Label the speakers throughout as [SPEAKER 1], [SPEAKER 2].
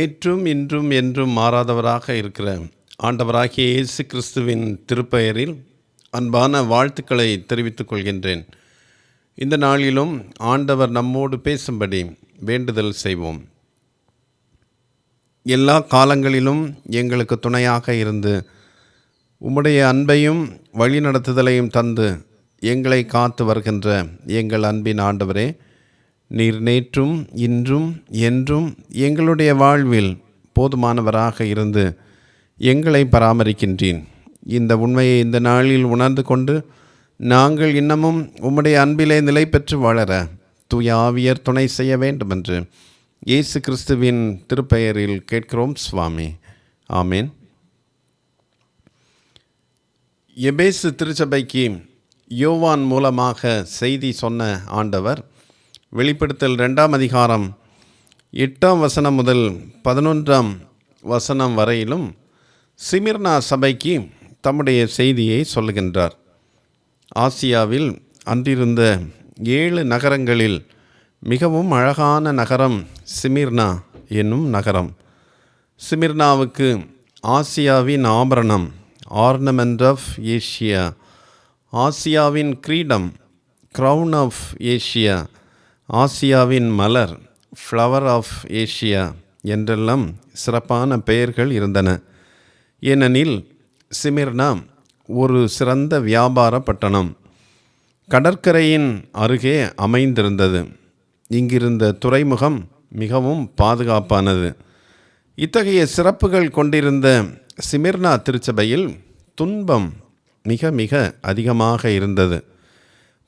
[SPEAKER 1] நேற்றும் இன்றும் என்றும் மாறாதவராக இருக்கிற ஆண்டவராகிய இயேசு கிறிஸ்துவின் திருப்பெயரில் அன்பான வாழ்த்துக்களை தெரிவித்துக் கொள்கின்றேன். இந்த நாளிலும் ஆண்டவர் நம்மோடு பேசும்படி வேண்டுதல் செய்வோம். எல்லா காலங்களிலும் எங்களுக்கு துணையாக இருந்து உம்முடைய அன்பையும் வழிநடத்துதலையும் தந்து எங்களை காத்து வருகின்ற எங்கள் அன்பின் ஆண்டவரே, நீர் நேற்றும் இன்றும் என்றும் எங்களுடைய வாழ்வில் போதுமானவராக இருந்து எங்களை பராமரிக்கின்றீன். இந்த உண்மையை இந்த நாளில் உணர்ந்து கொண்டு நாங்கள் இன்னமும் உம்முடைய அன்பிலே நிலை பெற்று வளர தூய ஆவியர் துணை செய்ய வேண்டுமென்று இயேசு கிறிஸ்துவின் திருப்பெயரில் கேட்கிறோம் சுவாமி. ஆமேன். எபேசு திருச்சபைக்கு யோவான் மூலமாக செய்தி சொன்ன ஆண்டவர் வெளிப்படுத்தல் 2ஆம் அதிகாரம் 8ஆம் வசனம் முதல் 11ஆம் வசனம் வரையிலும் சிமிர்னா சபைக்கு தம்முடைய செய்தியை சொல்லுகின்றார். ஆசியாவில் அன்றிருந்த 7 நகரங்களில் மிகவும் அழகான நகரம் சிமிர்னா என்னும் நகரம். சிமிர்னாவுக்கு ஆசியாவின் ஆபரணம், ஆர்னமெண்ட் ஆஃப் ஏஷியா, ஆசியாவின் கிரீடம், க்ரௌன் ஆஃப் ஏஷியா, ஆசியாவின் மலர், ஃப்ளவர் ஆஃப் ஏஷியா என்றெல்லாம் சிறப்பான பெயர்கள் இருந்தன. ஏனெனில் சிமிர்னா ஒரு சிறந்த வியாபார பட்டணம், கடற்கரையின் அருகே அமைந்திருந்தது. இங்கிருந்த துறைமுகம் மிகவும் பாதுகாப்பானது. இத்தகைய சிறப்புகள் கொண்டிருந்த சிமிர்னா திருச்சபையில் துன்பம் மிக மிக அதிகமாக இருந்தது.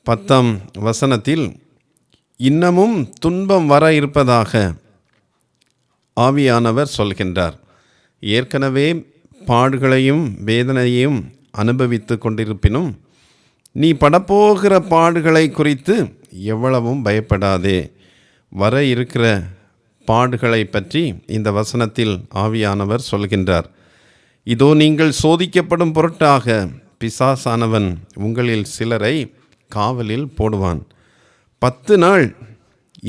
[SPEAKER 1] 10ஆம் வசனத்தில் இன்னமும் துன்பம் வர இருப்பதாக ஆவியானவர் சொல்கின்றார். ஏற்கனவே பாடுகளையும் வேதனையையும் அனுபவித்து கொண்டிருப்பினும் நீ படப்போகிற பாடுகளை குறித்து எவ்வளவும் பயப்படாதே. வர இருக்கிற பாடுகளை பற்றி இந்த வசனத்தில் ஆவியானவர் சொல்கின்றார். இதோ நீங்கள் சோதிக்கப்படும் பொருட்டாக பிசாசானவன் உங்களில் சிலரை காவலில் போடுவான். 10 நாள்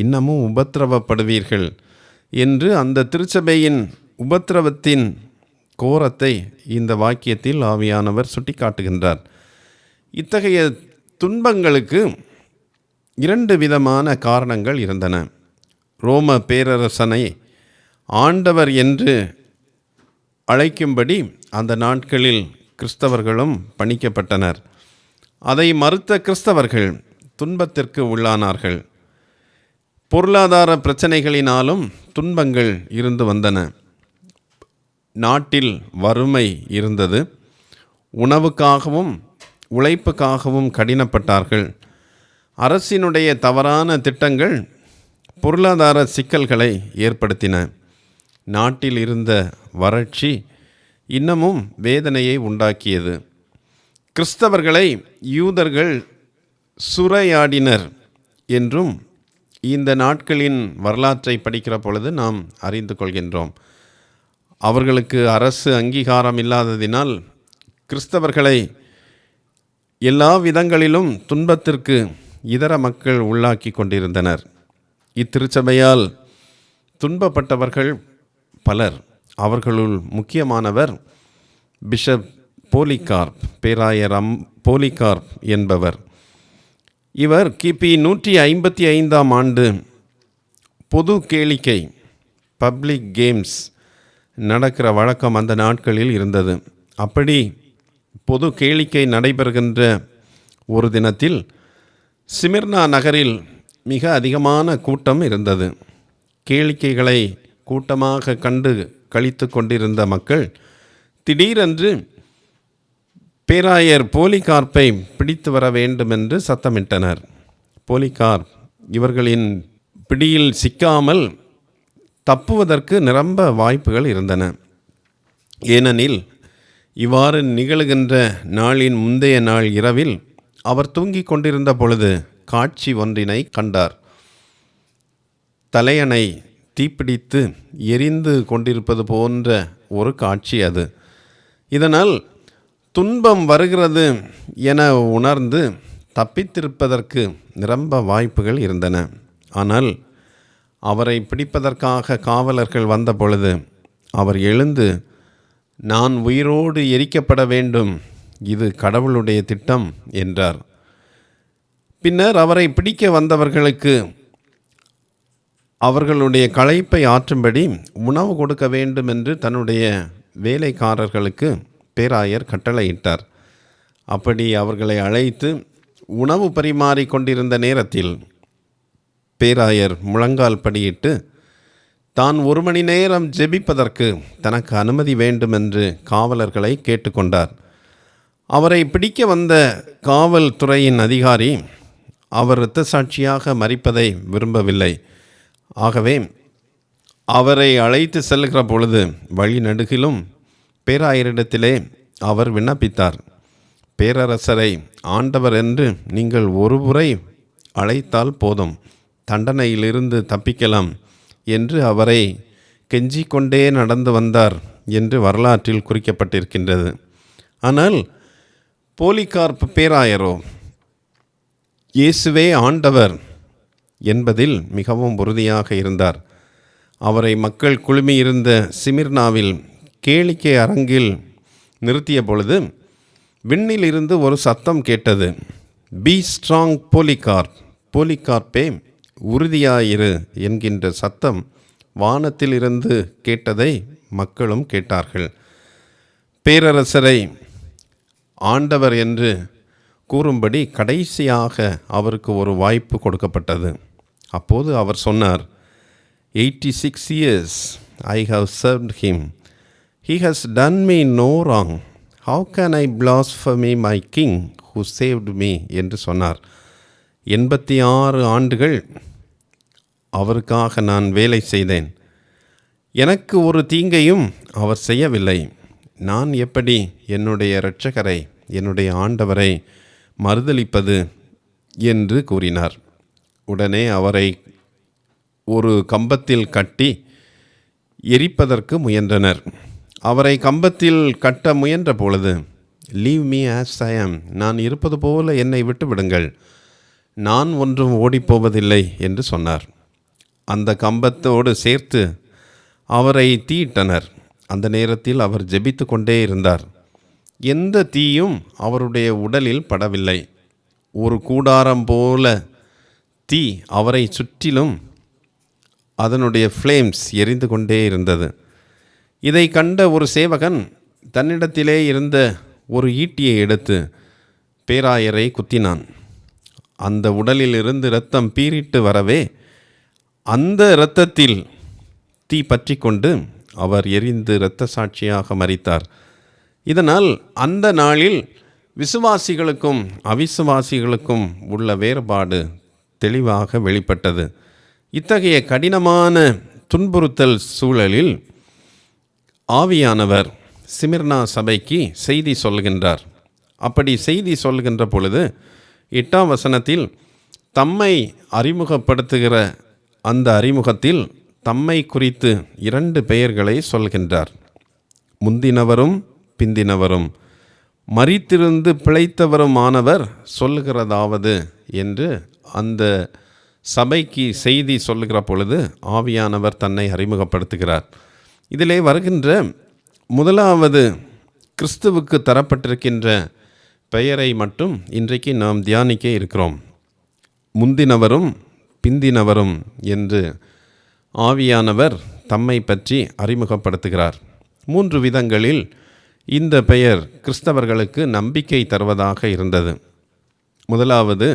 [SPEAKER 1] இன்னமும் உபத்திரவப்படுவீர்கள் என்று அந்த திருச்சபையின் உபத்திரவத்தின் கோரத்தை இந்த வாக்கியத்தில் ஆவியானவர் சுட்டிக்காட்டுகின்றார். இத்தகைய துன்பங்களுக்கு 2 விதமான காரணங்கள் இருந்தன. ரோம பேரரசனை ஆண்டவர் என்று அழைக்கும்படி அந்த நாட்களில் கிறிஸ்தவர்களும் பணிக்கப்பட்டனர். அதை மறுத்த கிறிஸ்தவர்கள் துன்பத்திற்கு உள்ளானார்கள். பொருளாதார பிரச்சனைகளினாலும் துன்பங்கள் இருந்து வந்தன. நாட்டில் வறுமை இருந்தது. உணவுக்காகவும் உழைப்புக்காகவும் கடினப்பட்டார்கள். அரசினுடைய தவறான திட்டங்கள் பொருளாதார சிக்கல்களை ஏற்படுத்தின. நாட்டில் இருந்த வறட்சி இன்னமும் வேதனையை உண்டாக்கியது. கிறிஸ்தவர்களை யூதர்கள் சூறையாடினர் என்றும் இந்த நாட்களின் வரலாற்றை படிக்கிற பொழுது நாம் அறிந்து கொள்கின்றோம். அவர்களுக்கு அரசு அங்கீகாரம் இல்லாததினால் கிறிஸ்தவர்களை எல்லா விதங்களிலும் துன்பத்திற்கு இதர மக்கள் உள்ளாக்கி கொண்டிருந்தனர். இத்திருச்சபையால் துன்பப்பட்டவர்கள் பலர். அவர்களுள் முக்கியமானவர் பிஷப் போலிகார்ப், பேராயர் போலிகார்ப் என்பவர். இவர் கிபி 155ஆம் ஆண்டு பொது கேளிக்கை, பப்ளிக் கேம்ஸ் நடக்கிற வழக்கம் அந்த நாட்களில் இருந்தது. அப்படி பொது கேளிக்கை நடைபெறுகின்ற ஒரு தினத்தில் சிமிர்னா நகரில் மிக அதிகமான கூட்டம் இருந்தது. கேளிக்கைகளை கூட்டமாக கண்டு கழித்து கொண்டிருந்த மக்கள் திடீரென்று பேராயர் போலிகார்ப்பை பிடித்து வர வேண்டும் என்று சத்தமிட்டனர். போலிகார்ப் இவர்களின் பிடியில் சிக்காமல் தப்புவதற்கு நிரம்ப வாய்ப்புகள் இருந்தன. ஏனெனில் இவ்வாறு நிகழுகின்ற நாளின் முந்தைய நாள் இரவில் அவர் தூங்கிக் கொண்டிருந்த பொழுது காட்சி ஒன்றினை கண்டார். தலையணை தீப்பிடித்து எரிந்து கொண்டிருப்பது போன்ற ஒரு காட்சி அது. இதனால் துன்பம் வருகிறது என உணர்ந்து தப்பித்திருப்பதற்கு நிரம்ப வாய்ப்புகள் இருந்தன. ஆனால் அவரை பிடிப்பதற்காக காவலர்கள் வந்தபொழுது அவர் எழுந்து, நான் உயிரோடு எரிக்கப்பட வேண்டும், இது கடவுளுடைய திட்டம் என்றார். பின்னர் அவரை பிடிக்க வந்தவர்களுக்கு அவர்களுடைய களைப்பை ஆற்றும்படி உணவு கொடுக்க வேண்டும் என்று தன்னுடைய வேலைக்காரர்களுக்கு பேராயர் கட்டளையிட்டார். அப்படி அவர்களை அழைத்து உணவு பரிமாறி கொண்டிருந்த நேரத்தில் பேராயர் முழங்கால் படியிட்டு தான் 1 மணி நேரம் ஜெபிப்பதற்கு தனக்கு அனுமதி வேண்டும் என்று காவலர்களை கேட்டுக்கொண்டார். அவரை பிடிக்க வந்த காவல்துறையின் அதிகாரி அவர் இரத்த சாட்சியாக மரிப்பதை விரும்பவில்லை. ஆகவே அவரை அழைத்து செல்கிற பொழுது வழி நடுகிலும் பேராயரிடத்திலே அவர் விண்ணப்பித்தார். பேரரசரை ஆண்டவர் என்று நீங்கள் ஒருமுறை அழைத்தால் போதும், தண்டனையிலிருந்து தப்பிக்கலாம் என்று அவரை கெஞ்சிக்கொண்டே நடந்து வந்தார் என்று வரலாற்றில் குறிக்கப்பட்டிருக்கின்றது. ஆனால் போலிகார்ப் பேராயரோ இயேசுவே ஆண்டவர் என்பதில் மிகவும் உறுதியாக இருந்தார். அவரை மக்கள் குழுமியிருந்த சிமிர்னாவில் கேளிக்கை அரங்கில் நிறுத்திய பொழுது விண்ணில் இருந்து ஒரு சத்தம் கேட்டது. பி ஸ்ட்ராங் போலிகார்ப், போலிகார்ப்பே உறுதியாயிரு என்கின்ற சத்தம் வானத்தில் இருந்து கேட்டதை மக்களும் கேட்டார்கள். பேரரசரை ஆண்டவர் என்று கூறும்படி கடைசியாக அவருக்கு ஒரு வாய்ப்பு கொடுக்கப்பட்டது. அப்போது அவர் சொன்னார், 86 years I have served him. He has done me no wrong. How can I blaspheme my king who saved me என்று சொன்னார். 86 ஆண்டுகள் அவருக்காக நான் வேலை செய்தேன். எனக்கு ஒரு தீங்கையும் அவர் செய்யவில்லை. நான் எப்படி என்னுடைய இரட்சகரை, என்னுடைய ஆண்டவரை மறுதலிப்பது என்று கூறினார். உடனே அவரை ஒரு கம்பத்தில் கட்டி எரிப்பதற்கு முயன்றனர். அவரை கம்பத்தில் கட்ட முயன்ற பொழுது, லீவ் மீ ஆஸ் ஐ ஆம், நான் இருப்பது போல என்னை விட்டு விடுங்கள், நான் ஒன்றும் ஓடிப்போவதில்லை என்று சொன்னார். அந்த கம்பத்தோடு சேர்த்து அவரை தீயிட்டனர். அந்த நேரத்தில் அவர் ஜெபித்து கொண்டே இருந்தார். எந்த தீயும் அவருடைய உடலில் படவில்லை. ஒரு கூடாரம் போல தீ அவரை சுற்றிலும் அதனுடைய ஃப்ளேம்ஸ் எரிந்து கொண்டே இருந்தது. இதை கண்ட ஒரு சேவகன் தன்னிடத்திலே இருந்த ஒரு ஈட்டியை எடுத்து பேராயரை குத்தினான். அந்த உடலில் இருந்து இரத்தம் பீறிட்டு வரவே அந்த இரத்தத்தில் தீ பற்றி கொண்டு அவர் எரிந்து இரத்த சாட்சியாக மரித்தார். இதனால் அந்த நாளில் விசுவாசிகளுக்கும் அவிசுவாசிகளுக்கும் உள்ள வேறுபாடு தெளிவாக வெளிப்பட்டது. இத்தகைய கடினமான துன்புறுத்தல் சூழலில் ஆவியானவர் சிமிர்னா சபைக்கு செய்தி சொல்கின்றார். அப்படி செய்தி சொல்கின்ற பொழுது 8ஆம் வசனத்தில் தம்மை அறிமுகப்படுத்துகிற அந்த அறிமுகத்தில் தம்மை குறித்து 2 பெயர்களை சொல்கின்றார். முந்தினவரும் பிந்தினவரும், மரித்திருந்து பிழைத்தவருமானவர் சொல்லுகிறதாவது என்று அந்த சபைக்கு செய்தி சொல்லுகிற பொழுது ஆவியானவர் தன்னை அறிமுகப்படுத்துகிறார். இதிலே வருகின்ற முதலாவது கிறிஸ்துவுக்கு தரப்பட்டிருக்கின்ற பெயரை மட்டும் இன்றைக்கு நாம் தியானிக்க இருக்கிறோம். முந்தினவரும் பிந்தினவரும் என்று ஆவியானவர் தம்மை பற்றி அறிமுகப்படுத்துகிறார். 3 விதங்களில் இந்த பெயர் கிறிஸ்தவர்களுக்கு நம்பிக்கை தருவதாக இருந்தது. முதலாவது,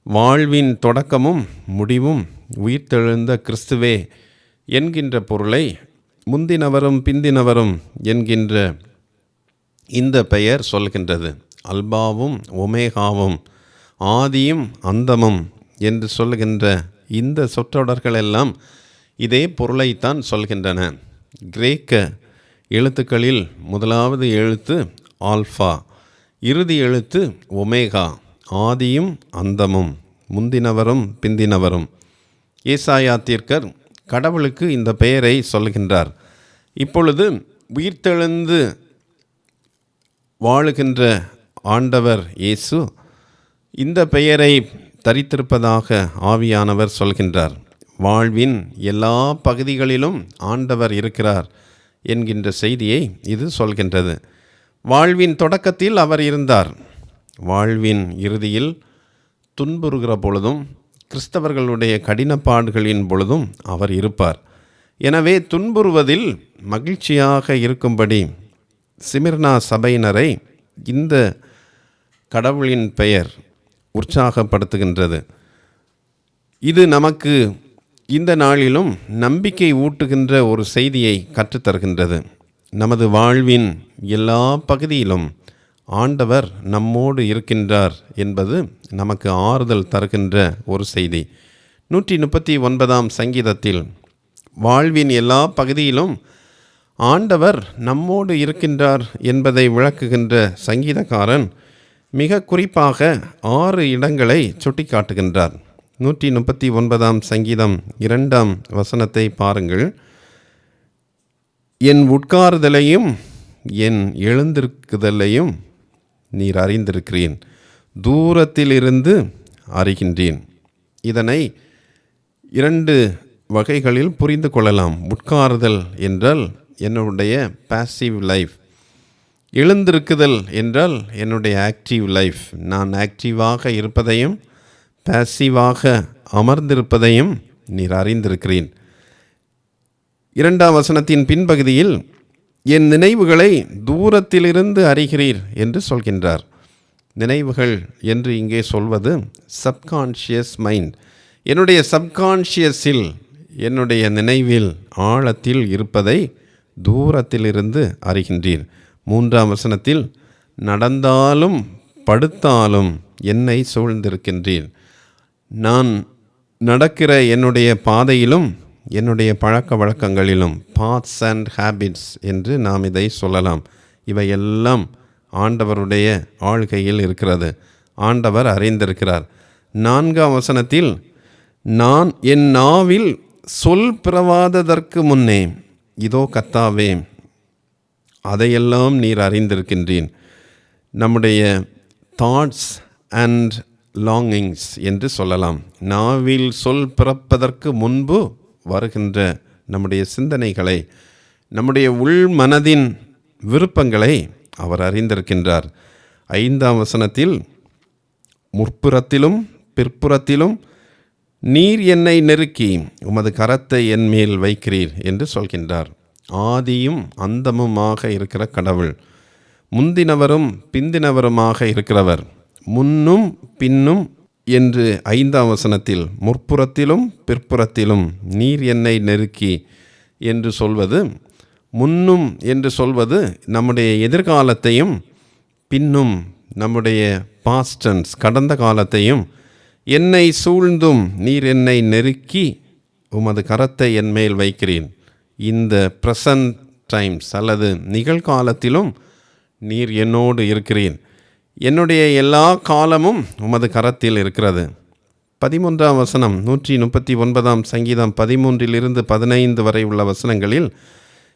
[SPEAKER 1] வாழ்வின் தொடக்கமும் முடிவும் உயிர்த்தெழுந்த கிறிஸ்துவே என்கின்ற பொருளை முந்தினவரும் பிந்தினவரும் என்கின்ற இந்த பெயர் சொல்கின்றது. அல்பாவும் ஒமேகாவும், ஆதியும் அந்தமும் என்று சொல்கின்ற இந்த சொற்றொடர்கள் எல்லாம் இதே பொருளைத்தான் சொல்கின்றன. கிரேக்க எழுத்துக்களில் முதலாவது எழுத்து ஆல்ஃபா, இறுதி எழுத்து ஒமேகா, ஆதியும் அந்தமும், முந்தினவரும் பிந்தினவரும். ஏசாயா தீர்க்கர் கடவுளுக்கு இந்த பெயரை சொல்கின்றார். இப்பொழுது உயிர்த்தெழுந்து வாழுகின்ற ஆண்டவர் இயேசு இந்த பெயரை தரித்திருப்பதாக ஆவியானவர் சொல்கின்றார். வாழ்வின் எல்லா பகுதிகளிலும் ஆண்டவர் இருக்கிறார் என்கின்ற செய்தியை இது சொல்கின்றது. வாழ்வின் தொடக்கத்தில் அவர் இருந்தார். வாழ்வின் இறுதியில் துன்புறுகிற பொழுதும் கிறிஸ்தவர்களுடைய கடினப்பாடுகளின் பொழுதும் அவர் இருப்பார். எனவே துன்புறுவதில் மகிழ்ச்சியாக இருக்கும்படி சிமிர்னா சபையினரை இந்த கடவுளின் பெயர் உற்சாகப்படுத்துகின்றது. இது நமக்கு இந்த நாளிலும் நம்பிக்கை ஊட்டுகின்ற ஒரு செய்தியை கற்றுத்தருகின்றது. நமது வாழ்வின் எல்லா பகுதியிலும் ஆண்டவர் நம்மோடு இருக்கின்றார் என்பது நமக்கு ஆறுதல் தருகின்ற ஒரு செய்தி. 139ஆம் சங்கீதத்தில் வாழ்வின் எல்லா பகுதியிலும் ஆண்டவர் நம்மோடு இருக்கின்றார் என்பதை விளக்குகின்ற சங்கீதக்காரன் மிக குறிப்பாக 6 இடங்களை சுட்டிக்காட்டுகின்றார். 139ஆம் சங்கீதம் 2ஆம் வசனத்தை பாருங்கள். என் உட்காருதலையும் என் எழுந்திருக்குதலையும் நீர் அறிந்திருக்கிறேன், தூரத்திலிருந்து அறிகின்றேன். இதனை 2 வகைகளில் புரிந்து கொள்ளலாம். உட்காருதல் என்றால் என்னுடைய பாசிவ் லைஃப், எழுந்திருக்குதல் என்றால் என்னுடைய ஆக்டிவ் லைஃப். நான் ஆக்டிவாக இருப்பதையும் பாசிவாக அமர்ந்திருப்பதையும் நீர் அறிந்திருக்கிறேன். 2ஆம் வசனத்தின் பின்பகுதியில் என் நினைவுகளை தூரத்திலிருந்து அறிகிறீர் என்று சொல்கின்றார். நினைவுகள் என்று இங்கே சொல்வது சப்கான்ஷியஸ் மைண்ட். என்னுடைய சப்கான்ஷியஸில், என்னுடைய நினைவில் ஆழத்தில் இருப்பதை தூரத்திலிருந்து அறிகின்றீர். 3ஆம் வசனத்தில் நடந்தாலும் படுத்தாலும் என்னை சூழ்ந்திருக்கின்றீர். நான் நடக்கிற என்னுடைய பாதையிலும் என்னுடைய பழக்க வழக்கங்களிலும், பாத்ஸ் அண்ட் ஹேபிட்ஸ் என்று நாம் இதை சொல்லலாம், இவையெல்லாம் ஆண்டவருடைய ஆள்கையில் இருக்கிறது. ஆண்டவர் அறிந்திருக்கிறார். 4ஆம் வசனத்தில் நான் என் நாவில் சொல் பிறவாததற்கு முன்னே இதோ கர்த்தாவே அதையெல்லாம் நீர் அறிந்திருக்கின்றேன். நம்முடைய தாட்ஸ் அண்ட் லாங்கிங்ஸ் என்று சொல்லலாம். நாவில் சொல் பிறப்பதற்கு முன்பு வருகின்ற நம்முடைய சிந்தனைகளை, நம்முடைய உள் மனதின் விருப்பங்களை அவர் அறிந்திருக்கின்றார். 5ஆம் வசனத்தில் முற்புறத்திலும் பிற்புறத்திலும் நீர் என்னை நெருக்கி உமது கரத்தை என் மேல் வைக்கிறீர் என்று சொல்கின்றார். ஆதியும் அந்தமுமாக இருக்கிற கடவுள், முந்தினவரும் பிந்தினவருமாக இருக்கிறவர், முன்னும் பின்னும் என்று 5ஆம் வசனத்தில் முற்புறத்திலும் பிற்புறத்திலும் நீர் என்னை நெருக்கி என்று சொல்வது, முன்னும் என்று சொல்வது நம்முடைய எதிர்காலத்தையும், பின்னும் நம்முடைய பாஸ்டன்ஸ் கடந்த காலத்தையும், என்னை சூழ்ந்தும் நீர் என்னை நெருக்கி உமது கரத்தை என் மேல் வைக்கிறேன். இந்த ப்ரெசன்ட் டைம்ஸ் அல்லது நிகழ்காலத்திலும் நீர் என்னோடு இருக்கிறேன். என்னுடைய எல்லா காலமும் உமது கரத்தில் இருக்கிறது. 13ஆம் வசனம் 139ஆம் சங்கீதம் 13 15 வரை உள்ள வசனங்களில்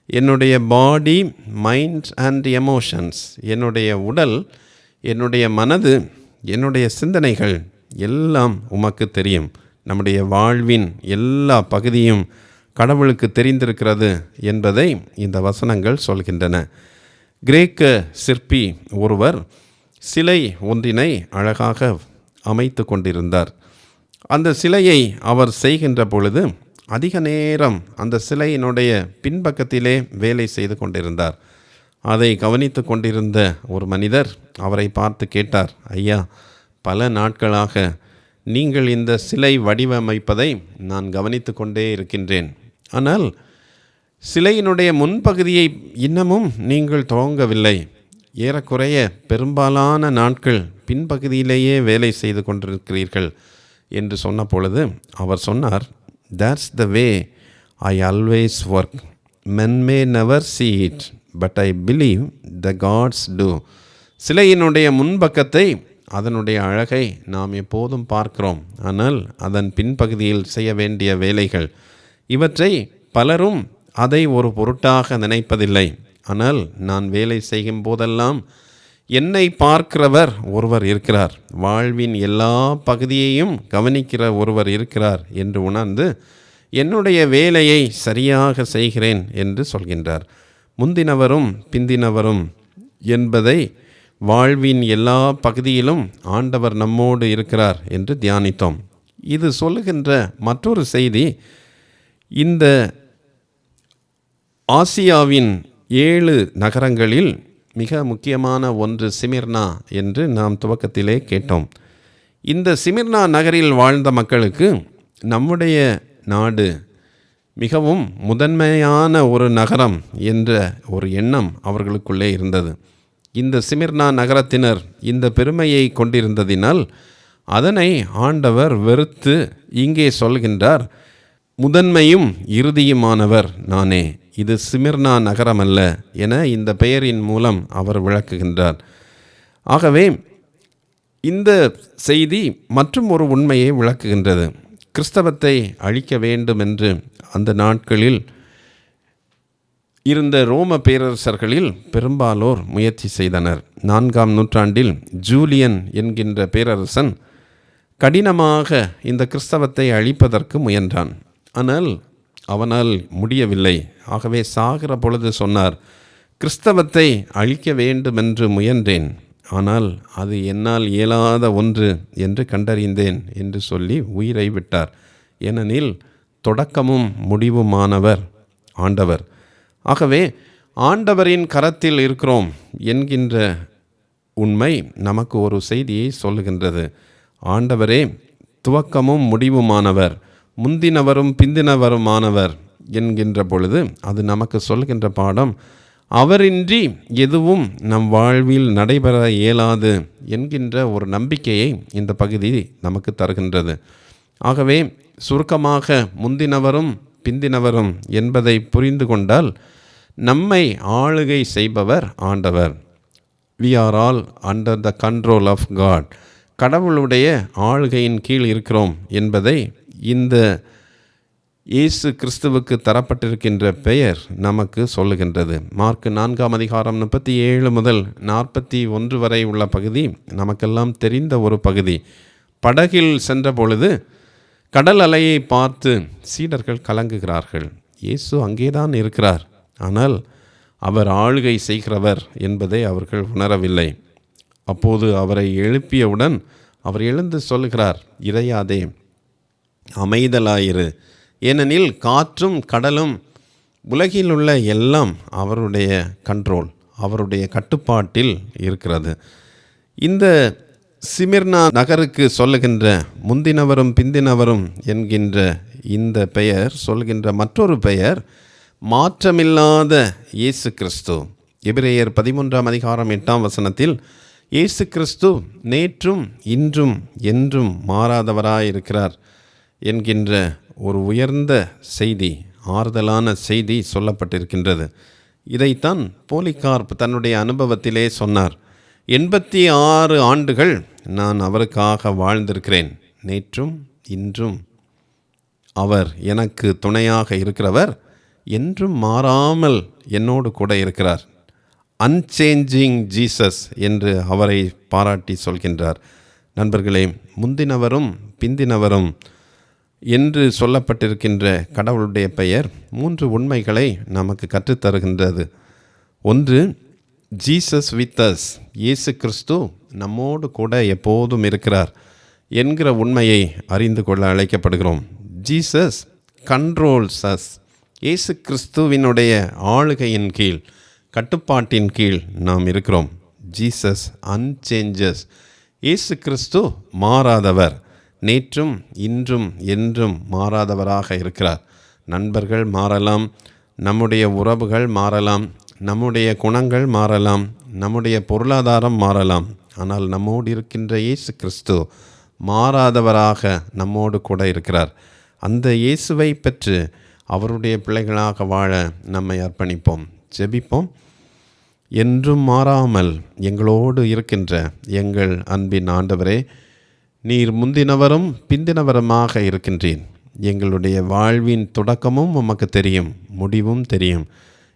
[SPEAKER 1] என்னுடைய பாடி, மைண்ட் அண்ட் எமோஷன்ஸ், என்னுடைய உடல், என்னுடைய மனது, என்னுடைய சிந்தனைகள் எல்லாம் உமக்கு தெரியும். நம்முடைய வாழ்வின் எல்லா பகுதியும் கடவுளுக்கு தெரிந்திருக்கிறது என்பதை இந்த வசனங்கள் சொல்கின்றன. கிரேக்க சிற்பி ஒருவர் சிலை ஒன்றினை அழகாக அமைத்து கொண்டிருந்தார். அந்த சிலையை அவர் செய்கின்ற பொழுது அதிக நேரம் அந்த சிலையினுடைய பின்பக்கத்திலே வேலை செய்து கொண்டிருந்தார். அதை கவனித்து கொண்டிருந்த ஒரு மனிதர் அவரை பார்த்து கேட்டார், ஐயா, பல நாட்களாக நீங்கள் இந்த சிலை வடிவமைப்பதை நான் கவனித்து கொண்டே இருக்கின்றேன். ஆனால் சிலையினுடைய முன்பகுதியை இன்னமும் நீங்கள் துவங்கவில்லை. ஏறக்குறைய பெரும்பாலான நாட்கள் பின்பகுதியிலேயே வேலை செய்து கொண்டிருக்கிறீர்கள் என்று சொன்ன பொழுது அவர் சொன்னார், that's the way I always work. Men may never see it, but I believe the gods do. சிலையினுடைய முன்பக்கத்தை, அதனுடைய அழகை நாம் எப்போதும் பார்க்கிறோம். ஆனால் அதன் பின்பகுதியில் செய்ய வேண்டிய வேலைகள், இவற்றை பலரும் அதை ஒரு பொருட்டாக நினைப்பதில்லை. ஆனால் நான் வேலை செய்யும் போதெல்லாம் என்னை பார்க்கிறவர் ஒருவர் இருக்கிறார், வாழ்வின் எல்லா பகுதியையும் கவனிக்கிற ஒருவர் இருக்கிறார் என்று உணர்ந்து என்னுடைய வேலையை சரியாக செய்கிறேன் என்று சொல்கின்றார். முந்தினவரும் பிந்தினவரும் என்பதை வாழ்வின் எல்லா பகுதியிலும் ஆண்டவர் நம்மோடு இருக்கிறார் என்று தியானித்தோம். இது சொல்லுகின்ற மற்றொரு செய்தி, இந்த ஆசியாவின் 7 நகரங்களில் மிக முக்கியமான ஒன்று சிமிர்னா என்று நாம் துவக்கத்திலே கேட்டோம். இந்த சிமிர்னா நகரில் வாழ்ந்த மக்களுக்கு நம்முடைய நாடு மிகவும் முதன்மையான ஒரு நகரம் என்ற ஒரு எண்ணம் அவர்களுக்குள்ளே இருந்தது. இந்த சிமிர்னா நகரத்தினர் இந்த பெருமையை கொண்டிருந்ததினால் அதனை ஆண்டவர் வெறுத்து இங்கே சொல்கின்றார், முதன்மையும் இறுதியுமானவர் நானே, இது சிமிர்னா நகரம் அல்ல என இந்த பெயரின் மூலம் அவர் விளக்குகின்றார். ஆகவே இந்த செய்தி மற்றும் ஒரு உண்மையை விளக்குகின்றது. கிறிஸ்தவத்தை அழிக்க வேண்டும் என்று அந்த நாட்களில் இருந்த ரோம பேரரசர்களில் பெரும்பாலோர் முயற்சி செய்தனர். 4ஆம் நூற்றாண்டில் ஜூலியன் என்கின்ற பேரரசன் கடினமாக இந்த கிறிஸ்தவத்தை அழிப்பதற்கு முயன்றான். ஆனால் அவனால் முடியவில்லை. ஆகவே சாகிற பொழுது சொன்னார், கிறிஸ்தவத்தை அழிக்க வேண்டுமென்று முயன்றேன், ஆனால் அது என்னால் இயலாத ஒன்று என்று கண்டறிந்தேன் என்று சொல்லி உயிரை விட்டார். ஏனெனில் தொடக்கமும் முடிவுமானவர் ஆண்டவர். ஆகவே ஆண்டவரின் கரத்தில் இருக்கிறோம் என்கின்ற உண்மை நமக்கு ஒரு செய்தியை சொல்லுகின்றது. ஆண்டவரே துவக்கமும் முடிவுமானவர், முந்தினவரும் பிந்தினவருமானவர் என்கின்ற பொழுது அது நமக்கு சொல்கின்ற பாடம், அவரின்றி எதுவும் நம் வாழ்வில் நடைபெற இயலாது என்கின்ற ஒரு நம்பிக்கையை இந்த பகுதி நமக்கு தருகின்றது. ஆகவே சுருக்கமாக முந்தினவரும் பிந்தினவரும் என்பதை புரிந்து கொண்டால் நம்மை ஆளுகை செய்பவர் ஆண்டவர். We are all under the control of God. கடவுளுடைய ஆளுகையின் கீழ் இருக்கிறோம் என்பதை இந்த இயேசு கிறிஸ்துவுக்கு தரப்பட்டிருக்கின்ற பெயர் நமக்கு சொல்லுகின்றது. மார்க் 4ஆம் அதிகாரம் 37 முதல் 41 வரை உள்ள பகுதி நமக்கெல்லாம் தெரிந்த ஒரு பகுதி. படகில் சென்ற பொழுது கடல் அலையை பார்த்து சீடர்கள் கலங்குகிறார்கள். இயேசு அங்கேதான் இருக்கிறார், ஆனால் அவர் ஆளுகை செய்கிறவர் என்பதை அவர்கள் உணரவில்லை. அப்போது அவரை எழுப்பியவுடன் அவர் எழுந்து சொல்கிறார், இறையாதே, அமைதலாயிரு, ஏனெனில் காற்றும் கடலும் உலகில் உள்ள எல்லாம் அவருடைய கண்ட்ரோல், அவருடைய கட்டுப்பாட்டில் இருக்கிறது. இந்த சிமிர்னா நகருக்கு சொல்லுகின்ற முந்தினவரும் பிந்தினவரும் என்கின்ற இந்த பெயர் சொல்கின்ற மற்றொரு பெயர் மாற்றமில்லாத இயேசு கிறிஸ்து. எபிரேயர் 13ஆம் அதிகாரம் 8ஆம் வசனத்தில் இயேசு கிறிஸ்து நேற்றும் இன்றும் என்றும் மாறாதவராயிருக்கிறார் என்கின்ற ஒரு உயர்ந்த செய்தி, ஆறுதலான செய்தி சொல்லப்பட்டிருக்கின்றது. இதைத்தான் போலிகார்ப் தன்னுடைய அனுபவத்திலே சொன்னார். 86 ஆண்டுகள் நான் அவருக்காக வாழ்ந்திருக்கிறேன், நேற்றும் இன்றும் அவர் எனக்கு துணையாக இருக்கிறவர், என்றும் மாறாமல் என்னோடு கூட இருக்கிறார். அன்சேஞ்சிங் ஜீசஸ் என்று அவரை பாராட்டி சொல்கின்றார். நண்பர்களே, முந்தினவரும் பிந்தினவரும் என்று சொல்லப்பட்டிருக்கின்ற கடவுளுடைய பெயர் 3 உண்மைகளை நமக்கு கற்றுத்தருகின்றது. ஒன்று, ஜீசஸ் வித் அஸ், இயேசு கிறிஸ்து நம்மோடு கூட எப்போதும் இருக்கிறார் என்கிற உண்மையை அறிந்து கொள்ள அழைக்கப்படுகிறோம். ஜீசஸ் கண்ட்ரோல்ஸ் அஸ், இயேசு கிறிஸ்துவினுடைய ஆளுகையின் கீழ், கட்டுப்பாட்டின் கீழ் நாம் இருக்கிறோம். ஜீசஸ் அன்சேஞ்சஸ், இயேசு கிறிஸ்து மாறாதவர், நேற்றும் இன்றும் என்றும் மாறாதவராக இருக்கிறார். நண்பர்கள் மாறலாம், நம்முடைய உறவுகள் மாறலாம், நம்முடைய குணங்கள் மாறலாம், நம்முடைய பொருளாதாரம் மாறலாம், ஆனால் நம்மோடு இருக்கின்ற இயேசு கிறிஸ்து மாறாதவராக நம்மோடு கூட இருக்கிறார். அந்த இயேசுவை பெற்று அவருடைய பிள்ளைகளாக வாழ நம்மை அர்ப்பணிப்போம், ஜெபிப்போம். என்றும் மாறாமல் எங்களோடு இருக்கின்ற எங்கள் அன்பின் ஆண்டவரே, நீர் முந்தினவரும் பிந்தினவருமாக இருக்கின்றீர். எங்களுடைய வாழ்வின் தொடக்கமும் உமக்கு தெரியும், முடிவும் தெரியும்.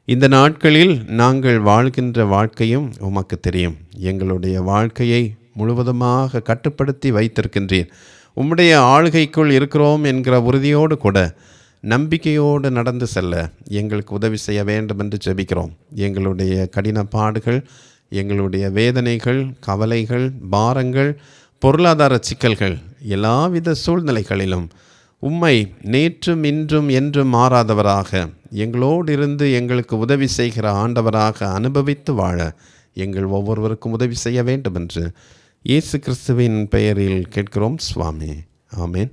[SPEAKER 1] இந்த நாட்களில் நாங்கள் வாழ்கின்ற வாழ்க்கையும் உமக்கு தெரியும். எங்களுடைய வாழ்க்கையை முழுவதுமாக கட்டுப்படுத்தி வைத்திருக்கின்றீர். உம்முடைய ஆளுகைக்குள் இருக்கிறோம் என்கிற உறுதியோடு கூட நம்பிக்கையோடு நடந்து செல்ல எங்களுக்கு உதவி செய்ய வேண்டும் என்று ஜெபிக்கிறோம். எங்களுடைய கடின பாடுகள், எங்களுடைய வேதனைகள், கவலைகள், பாரங்கள், பொருளாதார சிக்கல்கள், எல்லாவித சூழ்நிலைகளிலும் உம்மை நேற்றும் இன்றும் என்றும் மாறாதவராக எங்களோடு இருந்து எங்களுக்கு உதவி செய்கிற ஆண்டவராக அனுபவித்து வாழ எங்கள் ஒவ்வொருவருக்கும் உதவி செய்ய வேண்டும் என்று இயேசு கிறிஸ்துவின் பெயரில் கேட்கிறோம் சுவாமி. ஆமேன்.